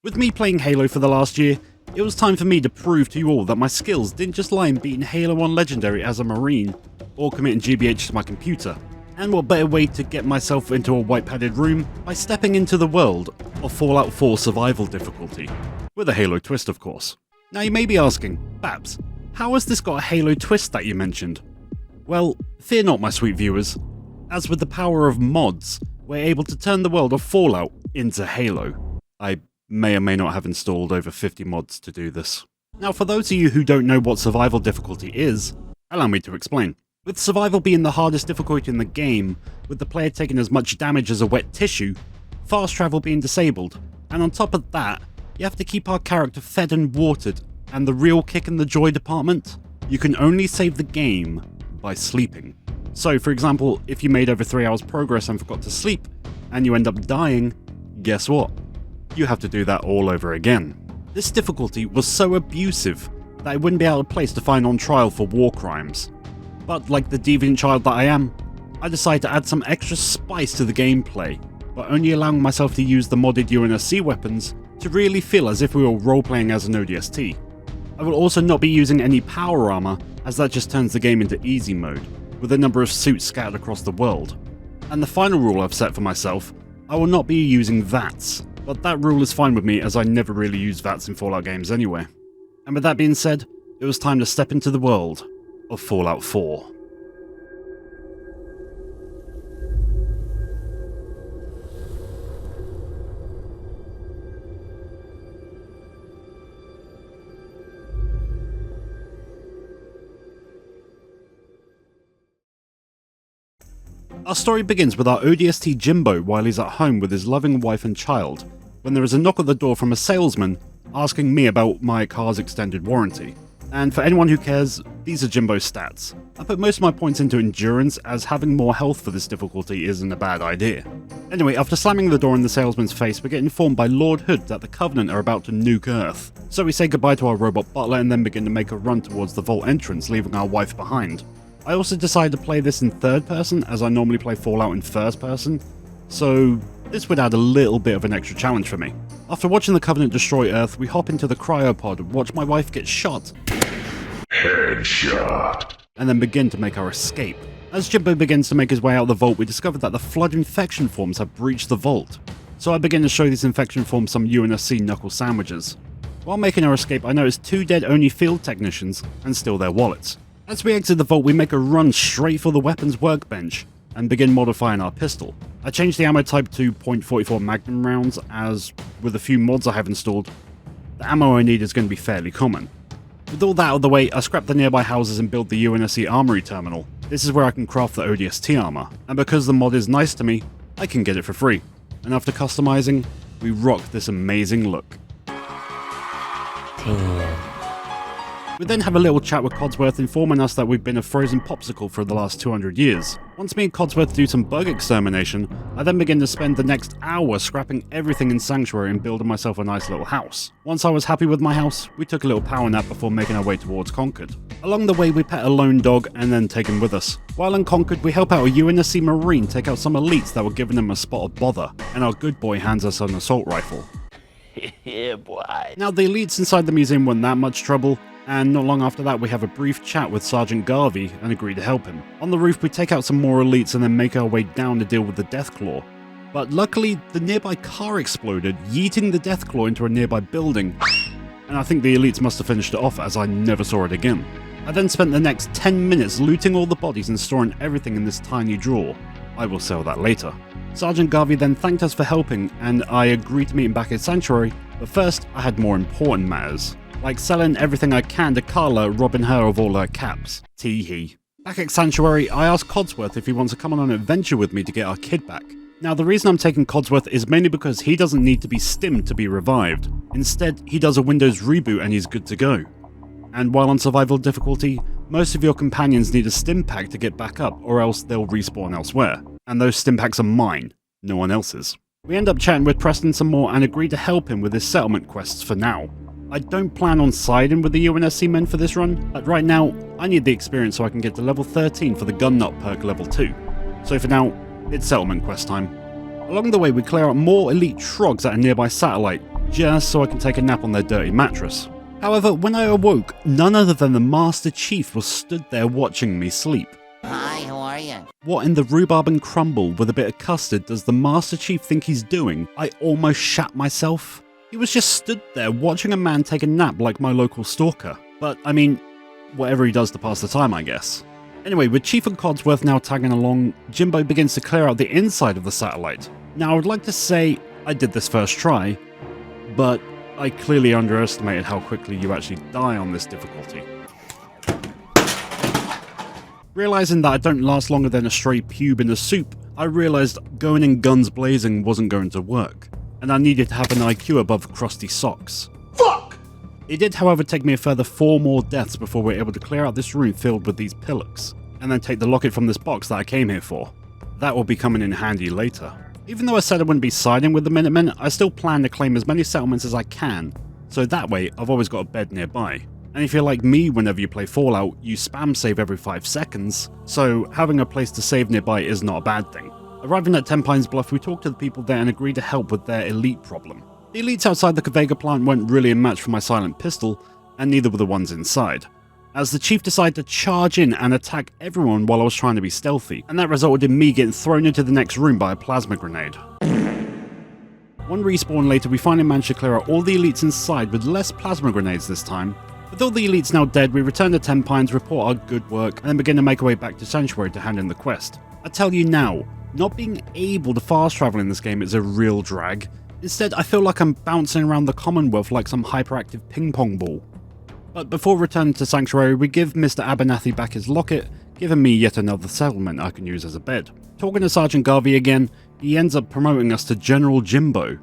With me playing Halo for the last year, it was time for me to prove to you all that my skills didn't just lie in beating Halo 1 Legendary as a Marine, or committing GBH to my computer. And what better way to get myself into a white padded room by stepping into the world of Fallout 4 survival difficulty. With a Halo twist, of course. Now you may be asking, Baps, how has this got a Halo twist that you mentioned? Well, fear not my sweet viewers. As with the power of mods, we're able to turn the world of Fallout into Halo. I may or may not have installed over 50 mods to do this. Now for those of you who don't know what survival difficulty is, allow me to explain. With survival being the hardest difficulty in the game, with the player taking as much damage as a wet tissue, fast travel being disabled, and on top of that, you have to keep our character fed and watered, and the real kick in the joy department, you can only save the game by sleeping. So for example, if you made over 3 hours progress and forgot to sleep, and you end up dying, guess what? You have to do that all over again. This difficulty was so abusive that it wouldn't be out of place to find on trial for war crimes. But like the deviant child that I am, I decided to add some extra spice to the gameplay, by only allowing myself to use the modded UNSC weapons to really feel as if we were role-playing as an ODST. I will also not be using any power armor, as that just turns the game into easy mode, with a number of suits scattered across the world. And the final rule I've set for myself, I will not be using VATS, but that rule is fine with me as I never really use VATS in Fallout games anyway. And with that being said, it was time to step into the world of Fallout 4. Our story begins with our ODST Jimbo while he's at home with his loving wife and child, when there is a knock at the door from a salesman asking me about my car's extended warranty. And for anyone who cares, these are Jimbo's stats. I put most of my points into endurance, as having more health for this difficulty isn't a bad idea. Anyway, after slamming the door in the salesman's face, we get informed by Lord Hood that the Covenant are about to nuke Earth. So we say goodbye to our robot butler and then begin to make a run towards the vault entrance, leaving our wife behind. I also decided to play this in third person, as I normally play Fallout in first person, so this would add a little bit of an extra challenge for me. After watching the Covenant destroy Earth, we hop into the cryopod and watch my wife get shot. Headshot. And then begin to make our escape. As Jimbo begins to make his way out of the vault, we discover that the flood infection forms have breached the vault. So I begin to show these infection forms some UNSC knuckle sandwiches. While making our escape, I notice 2 dead-only field technicians and steal their wallets. As we exit the vault, we make a run straight for the weapons workbench and begin modifying our pistol. I changed the ammo type to .44 Magnum rounds, as with a few mods I have installed, the ammo I need is going to be fairly common. With all that out of the way, I scrap the nearby houses and build the UNSC Armory Terminal. This is where I can craft the ODST armor, and because the mod is nice to me, I can get it for free. And after customizing, we rock this amazing look. We then have a little chat with Codsworth, informing us that we've been a frozen popsicle for the last 200 years. Once me and Codsworth do some bug extermination, I then begin to spend the next hour scrapping everything in Sanctuary and building myself a nice little house. Once I was happy with my house, we took a little power nap before making our way towards Concord. Along the way, we pet a lone dog and then take him with us. While in Concord, we help out a UNSC Marine take out some elites that were giving him a spot of bother, and our good boy hands us an assault rifle. Yeah, boy. Now, the elites inside the museum weren't that much trouble, and not long after that we have a brief chat with Sergeant Garvey and agree to help him. On the roof we take out some more elites and then make our way down to deal with the Deathclaw. But luckily the nearby car exploded, yeeting the Deathclaw into a nearby building, and I think the elites must have finished it off, as I never saw it again. I then spent the next 10 minutes looting all the bodies and storing everything in this tiny drawer. I will sell that later. Sergeant Garvey then thanked us for helping, and I agreed to meet him back at Sanctuary, but first I had more important matters, like selling everything I can to Carla, robbing her of all her caps. Tee-hee. Back at Sanctuary, I asked Codsworth if he wants to come on an adventure with me to get our kid back. Now the reason I'm taking Codsworth is mainly because he doesn't need to be stimmed to be revived. Instead, he does a Windows reboot and he's good to go. And while on survival difficulty, most of your companions need a stim pack to get back up, or else they'll respawn elsewhere. And those stim packs are mine, no one else's. We end up chatting with Preston some more and agree to help him with his settlement quests for now. I don't plan on siding with the UNSC men for this run, but right now, I need the experience so I can get to level 13 for the gun nut perk level 2. So for now, it's settlement quest time. Along the way we clear out more elite trogs at a nearby satellite, just so I can take a nap on their dirty mattress. However, when I awoke, none other than the Master Chief was stood there watching me sleep. Hi, how are you? What in the rhubarb and crumble with a bit of custard does the Master Chief think he's doing? I almost shat myself. He was just stood there watching a man take a nap like my local stalker. But, I mean, whatever he does to pass the time, I guess. Anyway, with Chief and Codsworth now tagging along, Jimbo begins to clear out the inside of the satellite. Now, I would like to say I did this first try, but I clearly underestimated how quickly you actually die on this difficulty. Realising that I don't last longer than a stray pube in a soup, I realised going in guns blazing wasn't going to work, and I needed to have an IQ above crusty socks. Fuck! It did, however, take me a further 4 more deaths before we were able to clear out this room filled with these pillocks, and then take the locket from this box that I came here for. That will be coming in handy later. Even though I said I wouldn't be siding with the Minutemen, I still plan to claim as many settlements as I can, so that way I've always got a bed nearby. And if you're like me whenever you play Fallout, you spam save every 5 seconds, so having a place to save nearby is not a bad thing. Arriving at 10 Pines Bluff, we talked to the people there and agreed to help with their elite problem. The elites outside the Cavega plant weren't really a match for my silent pistol, and neither were the ones inside, as the chief decided to charge in and attack everyone while I was trying to be stealthy, and that resulted in me getting thrown into the next room by a plasma grenade. One respawn later, we finally managed to clear out all the elites inside with less plasma grenades this time. With all the elites now dead, we return to 10 Pines, report our good work, and then begin to make our way back to Sanctuary to hand in the quest. I tell you now, not being able to fast travel in this game is a real drag. Instead, I feel like I'm bouncing around the Commonwealth like some hyperactive ping pong ball. But before returning to Sanctuary, we give Mr. Abernathy back his locket, giving me yet another settlement I can use as a bed. Talking to Sergeant Garvey again, he ends up promoting us to General Jimbo.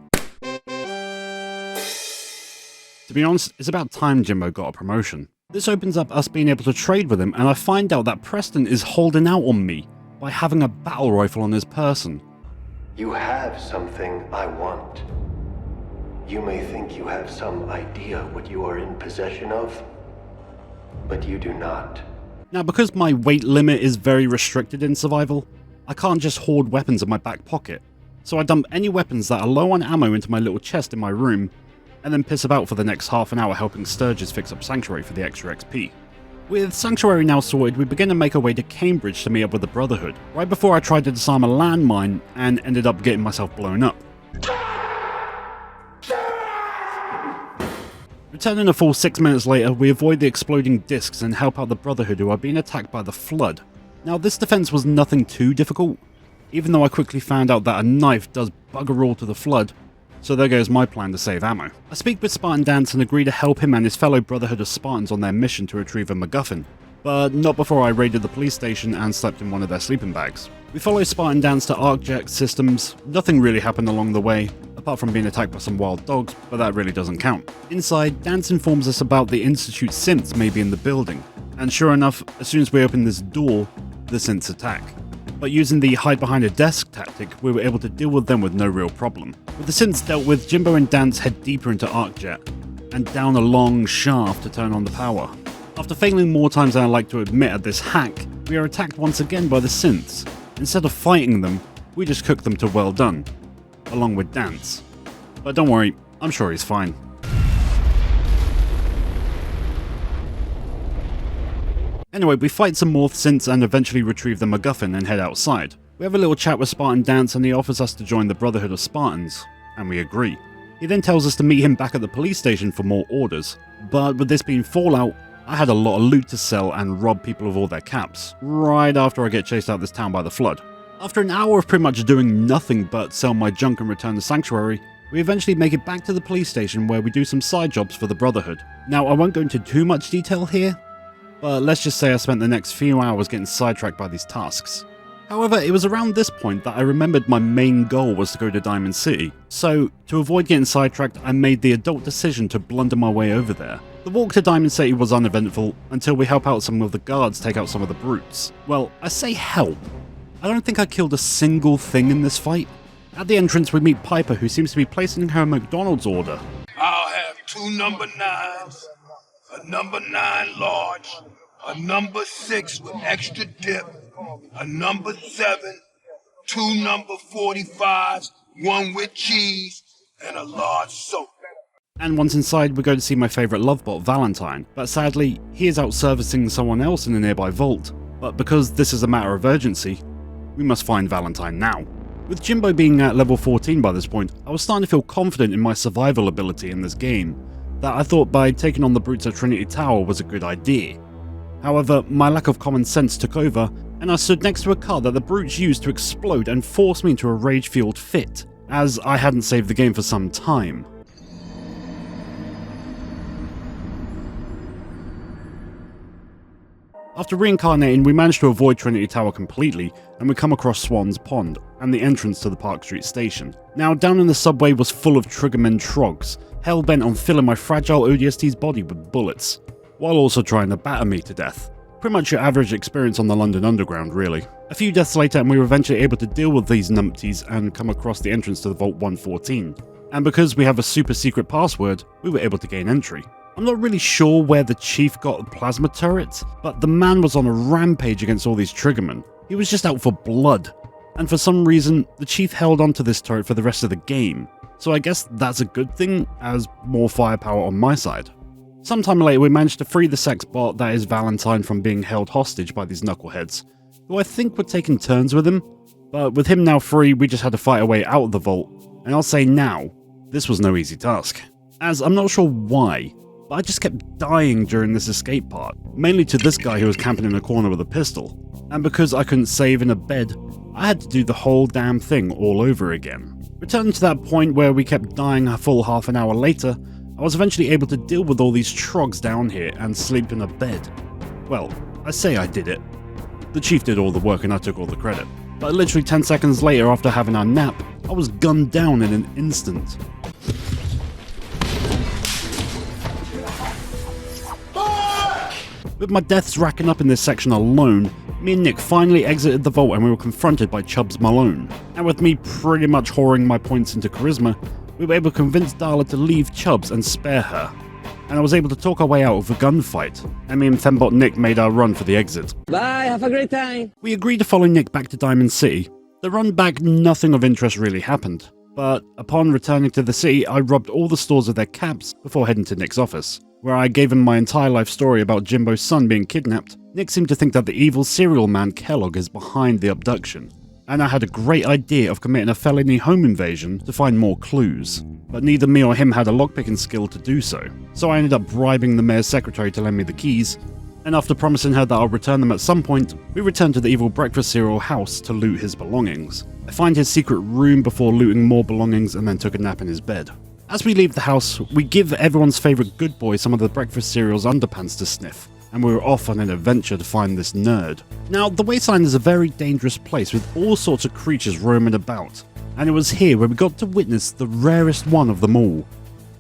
To be honest, it's about time Jimbo got a promotion. This opens up us being able to trade with him, and I find out that Preston is holding out on me by having a battle rifle on his person. You have something I want. You may think you have some idea what you are in possession of, but you do not. Now, because my weight limit is very restricted in survival, I can't just hoard weapons in my back pocket, so I dump any weapons that are low on ammo into my little chest in my room, and then piss about for the next half an hour helping Sturgis fix up Sanctuary for the extra XP. With Sanctuary now sorted, we begin to make our way to Cambridge to meet up with the Brotherhood, right before I tried to disarm a landmine and ended up getting myself blown up. Returning a full 6 minutes later, we avoid the exploding discs and help out the Brotherhood who are being attacked by the Flood. Now, this defense was nothing too difficult, even though I quickly found out that a knife does bugger all to the Flood, so there goes my plan to save ammo. I speak with Spartan Dance and agree to help him and his fellow Brotherhood of Spartans on their mission to retrieve a MacGuffin, but not before I raided the police station and slept in one of their sleeping bags. We follow Spartan Dance to ArcJet Systems. Nothing really happened along the way, apart from being attacked by some wild dogs, but that really doesn't count. Inside, Dance informs us about the Institute synths may be in the building, and sure enough, as soon as we open this door, the synths attack. But using the hide behind a desk tactic, we were able to deal with them with no real problem. With the synths dealt with, Jimbo and Dance head deeper into ArcJet, and down a long shaft to turn on the power. After failing more times than I like to admit at this hack, we are attacked once again by the synths. Instead of fighting them, we just cook them to well done, along with Dance. But don't worry, I'm sure he's fine. Anyway, we fight some more synths and eventually retrieve the MacGuffin and head outside. We have a little chat with Spartan Dance and he offers us to join the Brotherhood of Spartans, and we agree. He then tells us to meet him back at the police station for more orders, but with this being Fallout, I had a lot of loot to sell and rob people of all their caps, right after I get chased out of this town by the Flood. After an hour of pretty much doing nothing but sell my junk and return to Sanctuary, we eventually make it back to the police station where we do some side jobs for the Brotherhood. Now, I won't go into too much detail here, but let's just say I spent the next few hours getting sidetracked by these tasks. However, it was around this point that I remembered my main goal was to go to Diamond City, so to avoid getting sidetracked, I made the adult decision to blunder my way over there. The walk to Diamond City was uneventful until we help out some of the guards take out some of the brutes. Well, I say help. I don't think I killed a single thing in this fight. At the entrance we meet Piper, who seems to be placing her McDonald's order. I'll have 2 number 9s, a number 9 large, a number 6 with extra dip, a number 7, 2 number 45s, 1 with cheese, and a large soda. And once inside, we go to see my favourite lovebot, Valentine, but sadly, he is out servicing someone else in a nearby vault. But because this is a matter of urgency, we must find Valentine now. With Jimbo being at level 14 by this point, I was starting to feel confident in my survival ability in this game, that I thought by taking on the brutes at Trinity Tower was a good idea. However, my lack of common sense took over, and I stood next to a car that the brutes used to explode and force me into a rage-fueled fit, as I hadn't saved the game for some time. After reincarnating, we managed to avoid Trinity Tower completely, and we come across Swan's Pond, and the entrance to the Park Street station. Now, down in the subway was full of triggermen trogs, hell-bent on filling my fragile ODST's body with bullets, while also trying to batter me to death. Pretty much your average experience on the London Underground, really. A few deaths later, and we were eventually able to deal with these numpties and come across the entrance to the Vault 114. And because we have a super secret password, we were able to gain entry. I'm not really sure where the chief got the plasma turret, but the man was on a rampage against all these triggermen. He was just out for blood. And for some reason, the chief held onto this turret for the rest of the game. So I guess that's a good thing, as more firepower on my side. Sometime later, we managed to free the sex bot that is Valentine from being held hostage by these knuckleheads, who I think were taking turns with him. But with him now free, we just had to fight our way out of the vault, and I'll say now, this was no easy task. As I'm not sure why, but I just kept dying during this escape part, mainly to this guy who was camping in a corner with a pistol. And because I couldn't save in a bed, I had to do the whole damn thing all over again. Returning to that point where we kept dying a full half an hour later, I was eventually able to deal with all these trogs down here and sleep in a bed. Well, I say I did it. The chief did all the work and I took all the credit. But literally 10 seconds later, after having our nap, I was gunned down in an instant. With my deaths racking up in this section alone, me and Nick finally exited the vault and we were confronted by Chubbs Malone. And with me pretty much whoring my points into charisma, we were able to convince Darla to leave Chubbs and spare her. And I was able to talk our way out of a gunfight, and me and Fembot Nick made our run for the exit. Bye, have a great time! We agreed to follow Nick back to Diamond City. The run back, nothing of interest really happened, but upon returning to the city, I robbed all the stores of their cabs before heading to Nick's office, where I gave him my entire life story about Jimbo's son being kidnapped. Nick seemed to think that the evil serial man Kellogg is behind the abduction, and I had a great idea of committing a felony home invasion to find more clues. But neither me or him had a lockpicking skill to do so I ended up bribing the mayor's secretary to lend me the keys, and after promising her that I'll return them at some point, we returned to the evil breakfast cereal house to loot his belongings. I find his secret room before looting more belongings and then took a nap in his bed. As we leave the house, we give everyone's favourite good boy some of the breakfast cereal's underpants to sniff, and we were off on an adventure to find this nerd. Now, the Wasteland is a very dangerous place with all sorts of creatures roaming about, and it was here where we got to witness the rarest one of them all,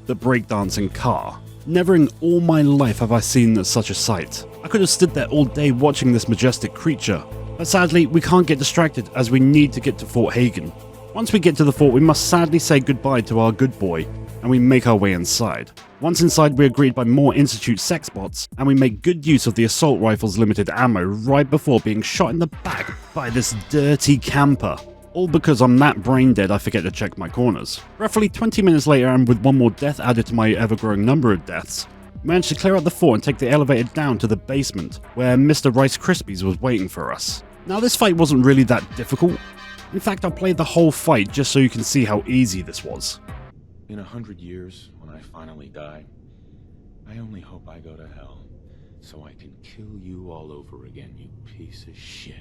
the breakdancing car. Never in all my life have I seen such a sight. I could have stood there all day watching this majestic creature, but sadly we can't get distracted as we need to get to Fort Hagen. Once we get to the fort, we must sadly say goodbye to our good boy, and we make our way inside. Once inside, we are greeted by more Institute sex bots, and we make good use of the assault rifle's limited ammo right before being shot in the back by this dirty camper. All because I'm that brain dead I forget to check my corners. Roughly 20 minutes later, and with one more death added to my ever-growing number of deaths, we managed to clear out the fort and take the elevator down to the basement, where Mr. Rice Krispies was waiting for us. Now, this fight wasn't really that difficult. In fact, I'll play the whole fight just so you can see how easy this was. In 100 years, when I finally die, I only hope I go to hell, so I can kill you all over again, you piece of shit.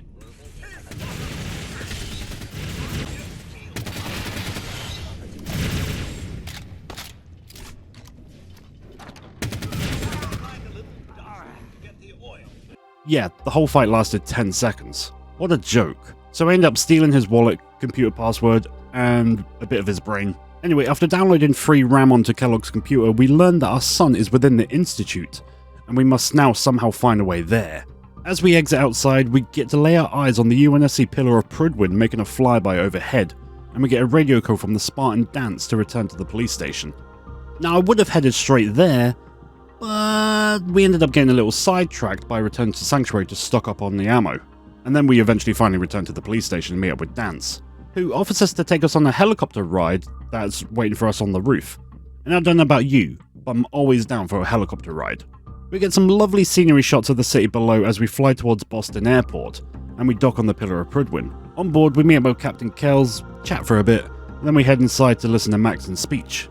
Yeah, the whole fight lasted 10 seconds. What a joke. So I ended up stealing his wallet, computer password, and a bit of his brain. Anyway, after downloading free RAM onto Kellogg's computer, we learned that our son is within the Institute, and we must now somehow find a way there. As we exit outside, we get to lay our eyes on the UNSC Pillar of Prudwin making a flyby overhead, and we get a radio call from the Spartan Dance to return to the police station. Now, I would have headed straight there, but we ended up getting a little sidetracked by returning to Sanctuary to stock up on the ammo. And then we eventually finally returned to the police station and meet up with Dance, who offers us to take us on a helicopter ride that's waiting for us on the roof. and I don't know about you, but I'm always down for a helicopter ride. We get some lovely scenery shots of the city below as we fly towards Boston Airport, and we dock on the Pillar of Prydwen. On board, we meet up with Captain Kells, chat for a bit, and then we head inside to listen to Maxon's speech.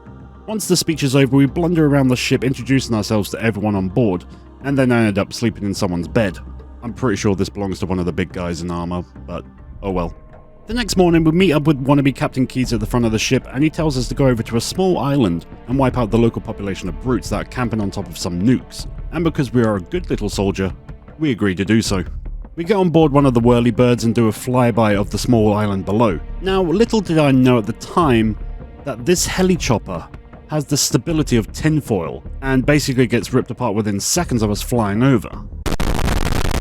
Once the speech is over, we blunder around the ship introducing ourselves to everyone on board, and then I ended up sleeping in someone's bed. I'm pretty sure this belongs to one of the big guys in armor, but oh well. The next morning, we meet up with wannabe Captain Keyes at the front of the ship, and he tells us to go over to a small island and wipe out the local population of brutes that are camping on top of some nukes. And because we are a good little soldier, we agree to do so. We get on board one of the whirlybirds and do a flyby of the small island below. Now, little did I know at the time that this heli-chopper has the stability of tinfoil, and basically gets ripped apart within seconds of us flying over.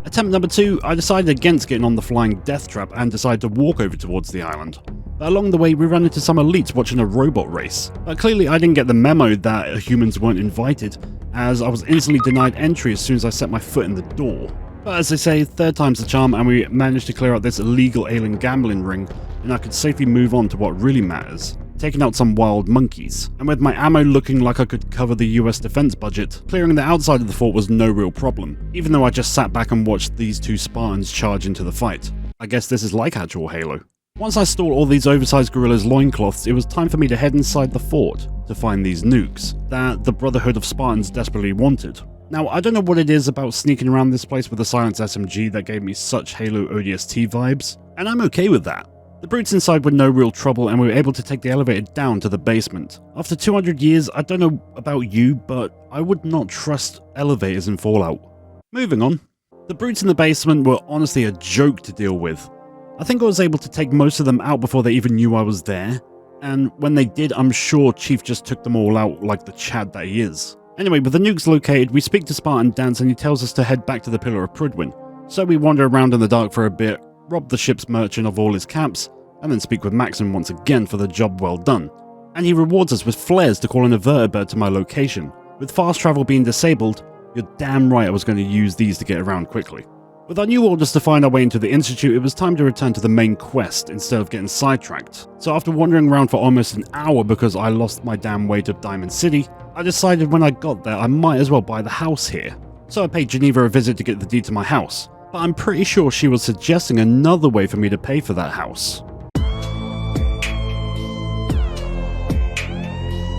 Attempt number 2, I decided against getting on the flying death trap and decided to walk over towards the island. But along the way we ran into some elites watching a robot race. But clearly I didn't get the memo that humans weren't invited, as I was instantly denied entry as soon as I set my foot in the door. But as they say, third time's the charm, and we managed to clear out this illegal alien gambling ring, and I could safely move on to what really matters. Taking out some wild monkeys, and with my ammo looking like I could cover the US defense budget, clearing the outside of the fort was no real problem, even though I just sat back and watched these two Spartans charge into the fight. I guess this is like actual Halo. Once I stole all these oversized gorillas' loincloths, it was time for me to head inside the fort to find these nukes that the Brotherhood of Spartans desperately wanted. Now, I don't know what it is about sneaking around this place with a silenced SMG that gave me such Halo ODST vibes, and I'm okay with that. The brutes inside were no real trouble, and we were able to take the elevator down to the basement. After 200 years, I don't know about you, but I would not trust elevators in Fallout. Moving on. The brutes in the basement were honestly a joke to deal with. I think I was able to take most of them out before they even knew I was there, and when they did, I'm sure Chief just took them all out like the Chad that he is. Anyway, with the nukes located, we speak to Spartan Dance and he tells us to head back to the Pillar of Prydwen. So we wander around in the dark for a bit, rob the ship's merchant of all his caps, and then speak with Maxon once again for the job well done. And he rewards us with flares to call an invertibird to my location. With fast travel being disabled, you're damn right I was going to use these to get around quickly. With our new orders to find our way into the Institute, it was time to return to the main quest instead of getting sidetracked. So after wandering around for almost an hour because I lost my damn way to Diamond City, I decided when I got there I might as well buy the house here. So I paid Geneva a visit to get the deed to my house, but I'm pretty sure she was suggesting another way for me to pay for that house.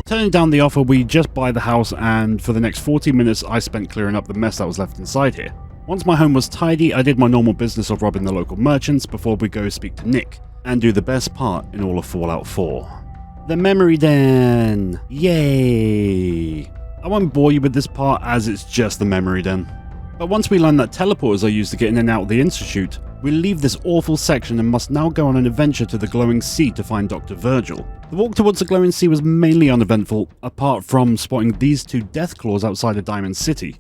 Turning down the offer, we just buy the house, and for the next 40 minutes I spent clearing up the mess that was left inside here. Once my home was tidy, I did my normal business of robbing the local merchants before we go speak to Nick, and do the best part in all of Fallout 4. The memory den! Yay! I won't bore you with this part as it's just the memory den. But once we learn that teleporters are used to get in and out of the Institute, we leave this awful section and must now go on an adventure to the Glowing Sea to find Dr. Virgil. The walk towards the Glowing Sea was mainly uneventful, apart from spotting these two Deathclaws outside of Diamond City.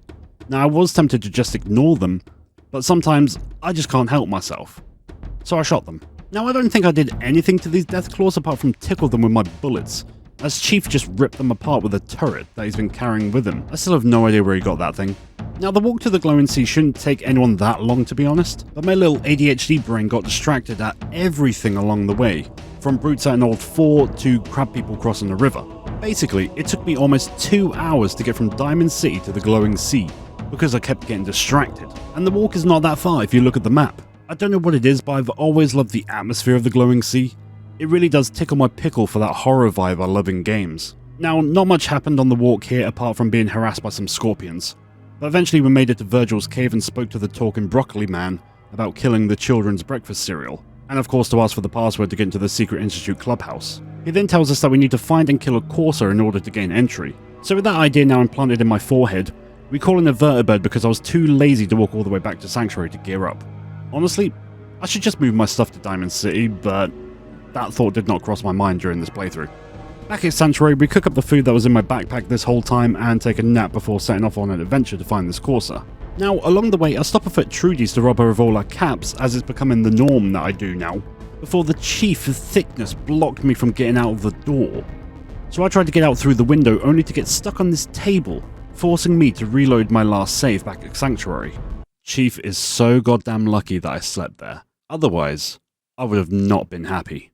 Now I was tempted to just ignore them, but sometimes I just can't help myself. So I shot them. Now I don't think I did anything to these Deathclaws apart from tickle them with my bullets, as Chief just ripped them apart with a turret that he's been carrying with him. I still have no idea where he got that thing. Now the walk to the Glowing Sea shouldn't take anyone that long to be honest, but my little ADHD brain got distracted at everything along the way, from brutes at an old fort to crab people crossing the river. Basically, it took me almost 2 hours to get from Diamond City to the Glowing Sea, because I kept getting distracted. And the walk is not that far if you look at the map. I don't know what it is, but I've always loved the atmosphere of the Glowing Sea. It really does tickle my pickle for that horror vibe I love in games. Now, not much happened on the walk here apart from being harassed by some scorpions. But eventually we made it to Virgil's cave and spoke to the talking broccoli man about killing the children's breakfast cereal. And of course to ask for the password to get into the secret Institute clubhouse. He then tells us that we need to find and kill a courser in order to gain entry. So with that idea now implanted in my forehead, we call in a vertibird because I was too lazy to walk all the way back to Sanctuary to gear up. Honestly, I should just move my stuff to Diamond City, but that thought did not cross my mind during this playthrough. Back at Sanctuary, we cook up the food that was in my backpack this whole time and take a nap before setting off on an adventure to find this courser. Now, along the way, I stop off at Trudy's to rob her of all our caps, as it's becoming the norm that I do now, before the Chief of Thickness blocked me from getting out of the door. So I tried to get out through the window only to get stuck on this table, forcing me to reload my last save back at Sanctuary. Chief is so goddamn lucky that I slept there. Otherwise, I would have not been happy.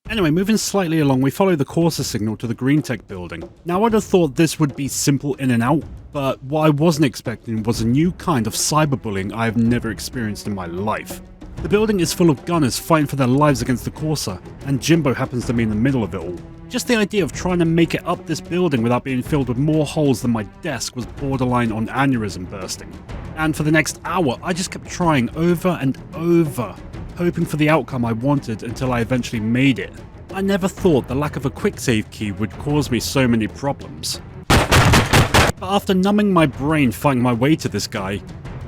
Anyway, moving slightly along, we follow the Corsa signal to the Green Tech building. Now, I'd have thought this would be simple in and out, but what I wasn't expecting was a new kind of cyberbullying I have never experienced in my life. The building is full of gunners fighting for their lives against the Corsa, and Jimbo happens to be in the middle of it all. Just the idea of trying to make it up this building without being filled with more holes than my desk was borderline on aneurysm bursting. And for the next hour, I just kept trying over and over, hoping for the outcome I wanted until I eventually made it. I never thought the lack of a quick save key would cause me so many problems. But after numbing my brain fighting my way to this guy,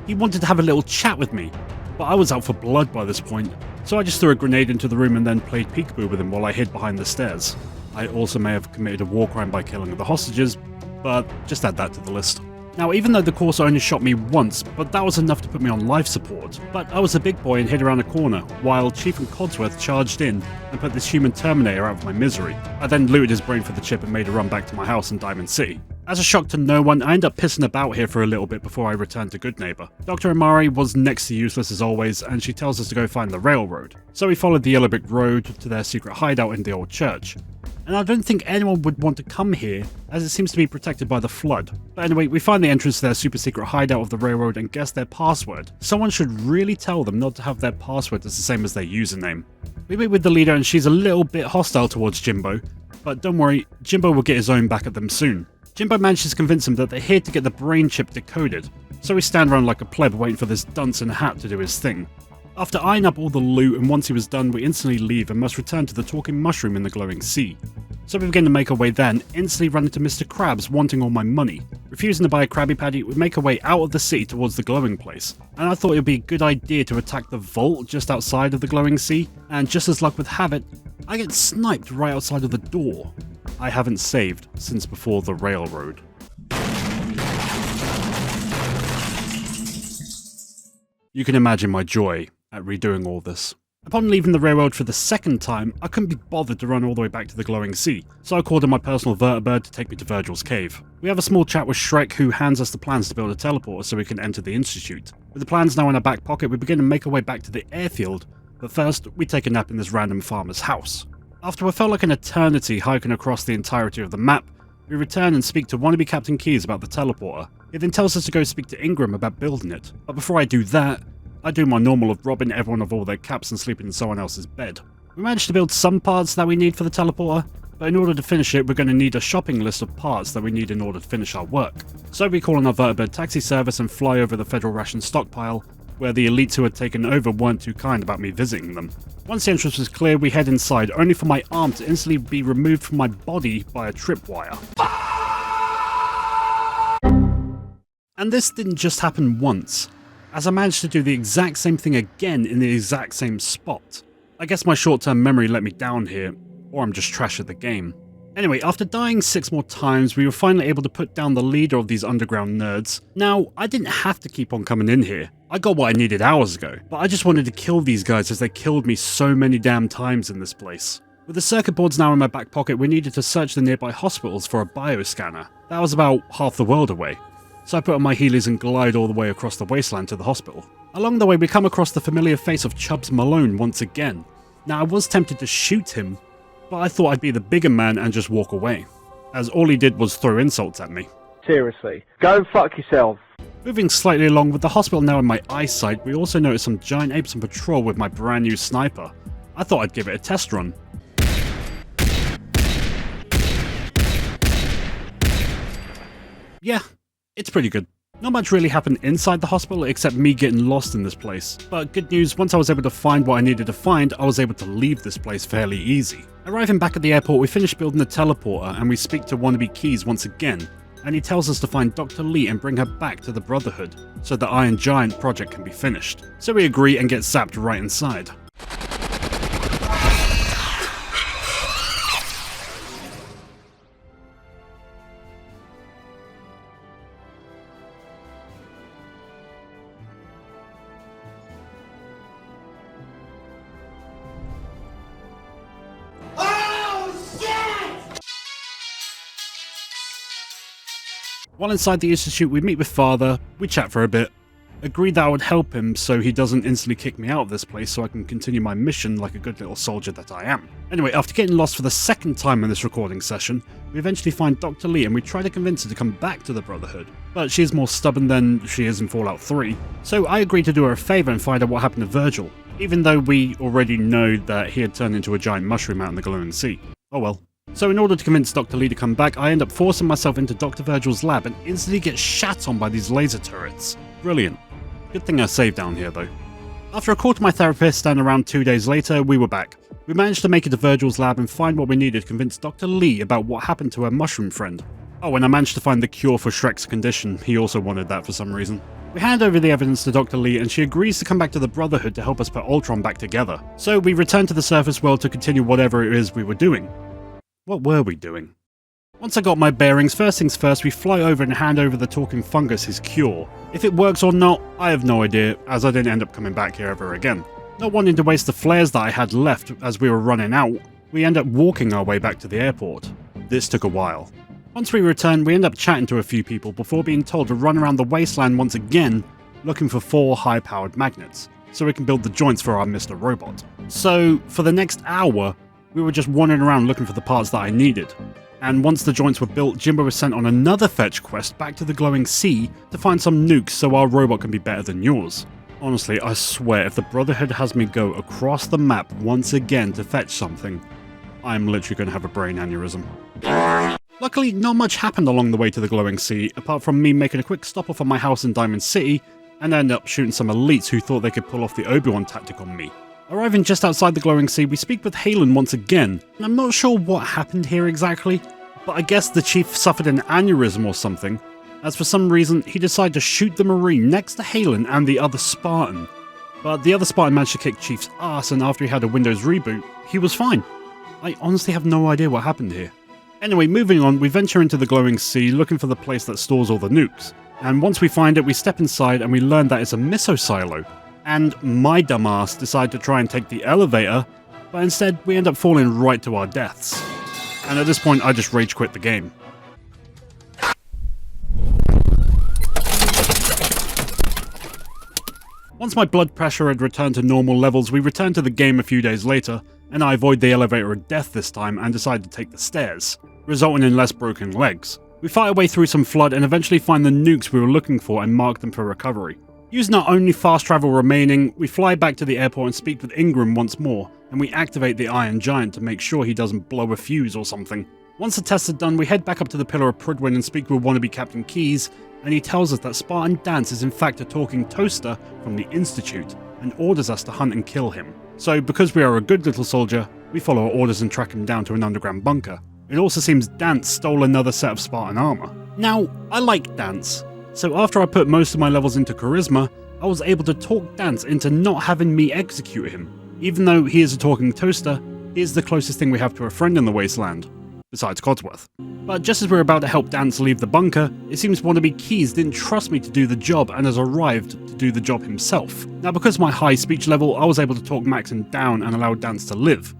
he wanted to have a little chat with me. But I was out for blood by this point, so I just threw a grenade into the room and then played peekaboo with him while I hid behind the stairs. I also may have committed a war crime by killing the hostages, but just add that to the list. Now, even though the Corsa only shot me once, but that was enough to put me on life support. But I was a big boy and hid around a corner, while Chief and Codsworth charged in and put this human Terminator out of my misery. I then looted his brain for the chip and made a run back to my house in Diamond City. As a shock to no one, I end up pissing about here for a little bit before I return to Good Neighbor. Dr. Amari was next to useless as always, and she tells us to go find the railroad. So we followed the yellow brick road to their secret hideout in the old church. And I don't think anyone would want to come here, as it seems to be protected by the flood. But anyway, we find the entrance to their super secret hideout of the railroad and guess their password. Someone should really tell them not to have their password as the same as their username. We meet with the leader and she's a little bit hostile towards Jimbo, but don't worry, Jimbo will get his own back at them soon. Jimbo manages to convince him that they're here to get the brain chip decoded, so we stand around like a pleb waiting for this dunce in a hat to do his thing. After eyeing up all the loot and once he was done, we instantly leave and must return to the talking mushroom in the glowing sea. So we begin to make our way there and instantly run into Mr. Krabs wanting all my money. Refusing to buy a Krabby Patty, we make our way out of the city towards the glowing place. And I thought it would be a good idea to attack the vault just outside of the glowing sea, and just as luck would have it, I get sniped right outside of the door. I haven't saved since before the railroad. You can imagine my joy at redoing all this. Upon leaving the railroad for the second time, I couldn't be bothered to run all the way back to the glowing sea, so I called in my personal vertibird to take me to Virgil's cave. We have a small chat with Shrek, who hands us the plans to build a teleporter so we can enter the institute. With the plans now in our back pocket, we begin to make our way back to the airfield, but first, we take a nap in this random farmer's house. After what felt like an eternity hiking across the entirety of the map, we return and speak to wannabe Captain Keyes about the teleporter. He then tells us to go speak to Ingram about building it, but before I do that, I do my normal of robbing everyone of all their caps and sleeping in someone else's bed. We managed to build some parts that we need for the teleporter, but in order to finish it, we're going to need a shopping list of parts that we need in order to finish our work. So we call on our vertibird taxi service and fly over the federal ration stockpile, where the elites who had taken over weren't too kind about me visiting them. Once the entrance was clear, we head inside, only for my arm to instantly be removed from my body by a tripwire. And this didn't just happen once, as I managed to do the exact same thing again in the exact same spot. I guess my short-term memory let me down here, or I'm just trash at the game. Anyway, after dying 6 more times, we were finally able to put down the leader of these underground nerds. Now, I didn't have to keep on coming in here. I got what I needed hours ago, but I just wanted to kill these guys as they killed me so many damn times in this place. With the circuit boards now in my back pocket, we needed to search the nearby hospitals for a bioscanner. That was about half the world away. So I put on my heelys and glide all the way across the wasteland to the hospital. Along the way, we come across the familiar face of Chubbs Malone once again. Now, I was tempted to shoot him, but I thought I'd be the bigger man and just walk away, as all he did was throw insults at me. Seriously, go and fuck yourself. Moving slightly along, with the hospital now in my eyesight, we also noticed some giant apes on patrol with my brand new sniper. I thought I'd give it a test run. Yeah, it's pretty good. Not much really happened inside the hospital except me getting lost in this place. But good news, once I was able to find what I needed to find, I was able to leave this place fairly easy. Arriving back at the airport, we finish building the teleporter and we speak to wannabe Keyes once again, and he tells us to find Dr. Lee and bring her back to the Brotherhood so the Iron Giant project can be finished. So we agree and get zapped right inside. While inside the institute, we meet with Father, we chat for a bit, agreed that I would help him so he doesn't instantly kick me out of this place so I can continue my mission like a good little soldier that I am. Anyway, after getting lost for the second time in this recording session, we eventually find Dr. Lee and we try to convince her to come back to the Brotherhood, but she is more stubborn than she is in Fallout 3, so I agreed to do her a favour and find out what happened to Virgil, even though we already know that he had turned into a giant mushroom out in the glowing sea. Oh well. So in order to convince Dr. Lee to come back, I end up forcing myself into Dr. Virgil's lab and instantly get shat on by these laser turrets. Brilliant. Good thing I saved down here though. After a call to my therapist and around 2 days later, we were back. We managed to make it to Virgil's lab and find what we needed to convince Dr. Lee about what happened to her mushroom friend. Oh, and I managed to find the cure for Shrek's condition. He also wanted that for some reason. We hand over the evidence to Dr. Lee and she agrees to come back to the Brotherhood to help us put Ultron back together. So we return to the surface world to continue whatever it is we were doing. What were we doing? Once I got my bearings, first things first, we fly over and hand over the talking fungus his cure. If it works or not, I have no idea, as I didn't end up coming back here ever again. Not wanting to waste the flares that I had left as we were running out, we end up walking our way back to the airport. This took a while. Once we return, we end up chatting to a few people before being told to run around the wasteland once again, looking for 4 high-powered magnets, so we can build the joints for our Mr. Robot. So, for the next hour, we were just wandering around looking for the parts that I needed. And once the joints were built, Jimbo was sent on another fetch quest back to the glowing sea to find some nukes so our robot can be better than yours. Honestly, I swear if the Brotherhood has me go across the map once again to fetch something, I'm literally going to have a brain aneurysm. Luckily, not much happened along the way to the glowing sea, apart from me making a quick stop off at my house in Diamond City, and end up shooting some elites who thought they could pull off the Obi-Wan tactic on me. Arriving just outside the glowing sea, we speak with Halen once again, and I'm not sure what happened here exactly, but I guess the Chief suffered an aneurysm or something, as for some reason he decided to shoot the Marine next to Halen and the other Spartan. But the other Spartan managed to kick Chief's ass, and after he had a Windows reboot, he was fine. I honestly have no idea what happened here. Anyway, moving on, we venture into the glowing sea looking for the place that stores all the nukes, and once we find it, we step inside and we learn that it's a miso silo. And my dumbass decided to try and take the elevator, but instead we end up falling right to our deaths. And at this point I just rage quit the game. Once my blood pressure had returned to normal levels, we returned to the game a few days later, and I avoid the elevator of death this time and decide to take the stairs, resulting in less broken legs. We fight our way through some flood and eventually find the nukes we were looking for and mark them for recovery. Using our only fast travel remaining, we fly back to the airport and speak with Ingram once more, and we activate the Iron Giant to make sure he doesn't blow a fuse or something. Once the tests are done, we head back up to the Pillar of Prydwen and speak with wannabe Captain Keyes, and he tells us that Spartan Dance is in fact a talking toaster from the Institute, and orders us to hunt and kill him. So because we are a good little soldier, we follow our orders and track him down to an underground bunker. It also seems Dance stole another set of Spartan armor. Now, I like Dance, so after I put most of my levels into Charisma, I was able to talk Dance into not having me execute him. Even though he is a talking toaster, he is the closest thing we have to a friend in the wasteland, besides Codsworth. But just as we're about to help Dance leave the bunker, it seems wannabe Keyes didn't trust me to do the job and has arrived to do the job himself. Now because of my high speech level, I was able to talk Maxon down and allow Dance to live.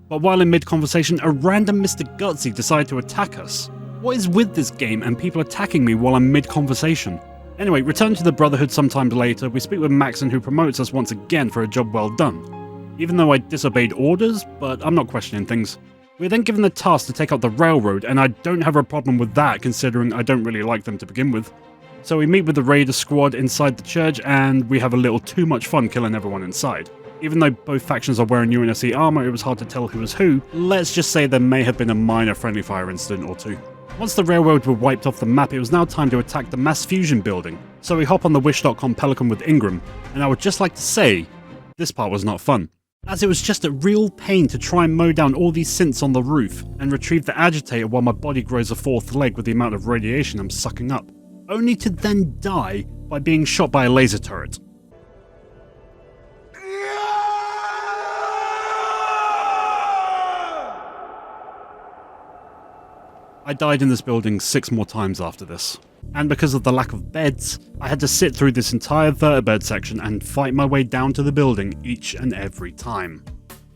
But while in mid-conversation, a random Mr. Gutsy decided to attack us. What is with this game and people attacking me while I'm mid-conversation? Anyway, return to the Brotherhood sometime later, we speak with Maxon who promotes us once again for a job well done. Even though I disobeyed orders, but I'm not questioning things. We're then given the task to take out the railroad, and I don't have a problem with that considering I don't really like them to begin with. So we meet with the Raider squad inside the church, and we have a little too much fun killing everyone inside. Even though both factions are wearing UNSC armor, it was hard to tell who was who. Let's just say there may have been a minor friendly fire incident or two. Once the railroad were wiped off the map, it was now time to attack the mass fusion building. So we hop on the Wish.com Pelican with Ingram, and I would just like to say, this part was not fun, as it was just a real pain to try and mow down all these synths on the roof and retrieve the agitator while my body grows a 4th leg with the amount of radiation I'm sucking up, only to then die by being shot by a laser turret. I died in this building 6 more times after this. And because of the lack of beds, I had to sit through this entire vertibird section and fight my way down to the building each and every time.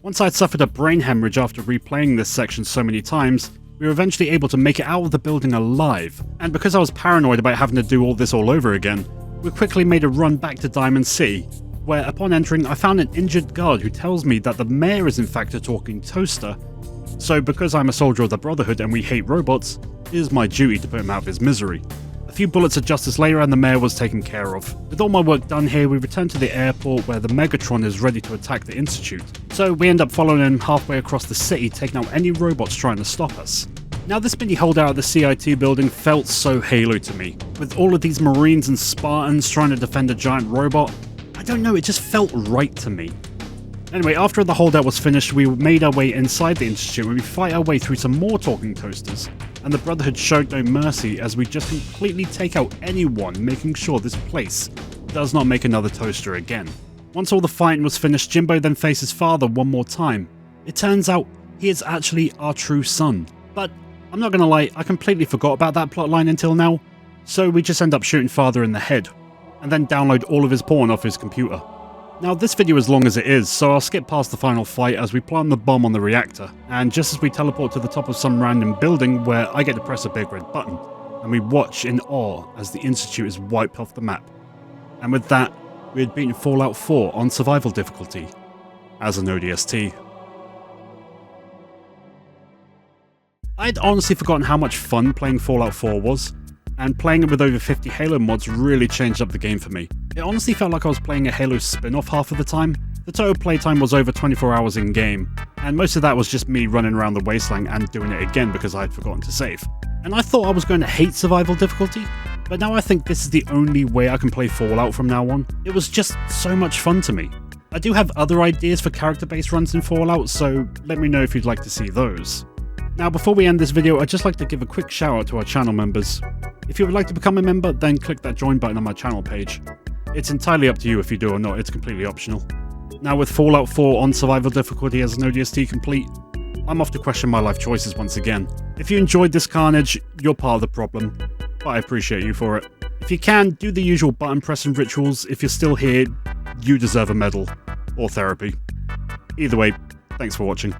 Once I'd suffered a brain hemorrhage after replaying this section so many times, we were eventually able to make it out of the building alive, and because I was paranoid about having to do all this all over again, We quickly made a run back to Diamond City, where upon entering I found an injured guard who tells me that the mayor is in fact a talking toaster, so because I'm a soldier of the Brotherhood and we hate robots, it is my duty to put him out of his misery. A few bullets of justice later and the mayor was taken care of. With all my work done here, we return to the airport where the Megatron is ready to attack the Institute, so we end up following him halfway across the city, taking out any robots trying to stop us. Now this mini holdout at the CIT building felt so Halo to me, with all of these Marines and Spartans trying to defend a giant robot. I don't know, it just felt right to me. Anyway, after the holdout was finished, we made our way inside the Institute where we fight our way through some more talking toasters, and the Brotherhood showed no mercy as we just completely take out anyone, making sure this place does not make another toaster again. Once all the fighting was finished, Jimbo then faced his father one more time. It turns out he is actually our true son, but I'm not gonna lie, I completely forgot about that plotline until now, so we just end up shooting father in the head, and then download all of his porn off his computer. Now this video is long as it is, so I'll skip past the final fight as we plant the bomb on the reactor, and just as we teleport to the top of some random building where I get to press a big red button, and we watch in awe as the Institute is wiped off the map. And with that, we had beaten Fallout 4 on survival difficulty, as an ODST. I'd honestly forgotten how much fun playing Fallout 4 was, and playing it with over 50 Halo mods really changed up the game for me. It honestly felt like I was playing a Halo spin-off half of the time. The total playtime was over 24 hours in game, and most of that was just me running around the wasteland and doing it again because I had forgotten to save. And I thought I was going to hate survival difficulty, but now I think this is the only way I can play Fallout from now on. It was just so much fun to me. I do have other ideas for character-based runs in Fallout, so let me know if you'd like to see those. Now before we end this video, I'd just like to give a quick shout out to our channel members. If you would like to become a member, then click that join button on my channel page. It's entirely up to you if you do or not, it's completely optional. Now with Fallout 4 on survival difficulty as an ODST complete, I'm off to question my life choices once again. If you enjoyed this carnage, you're part of the problem, but I appreciate you for it. If you can, do the usual button pressing rituals. If you're still here, you deserve a medal, or therapy. Either way, thanks for watching.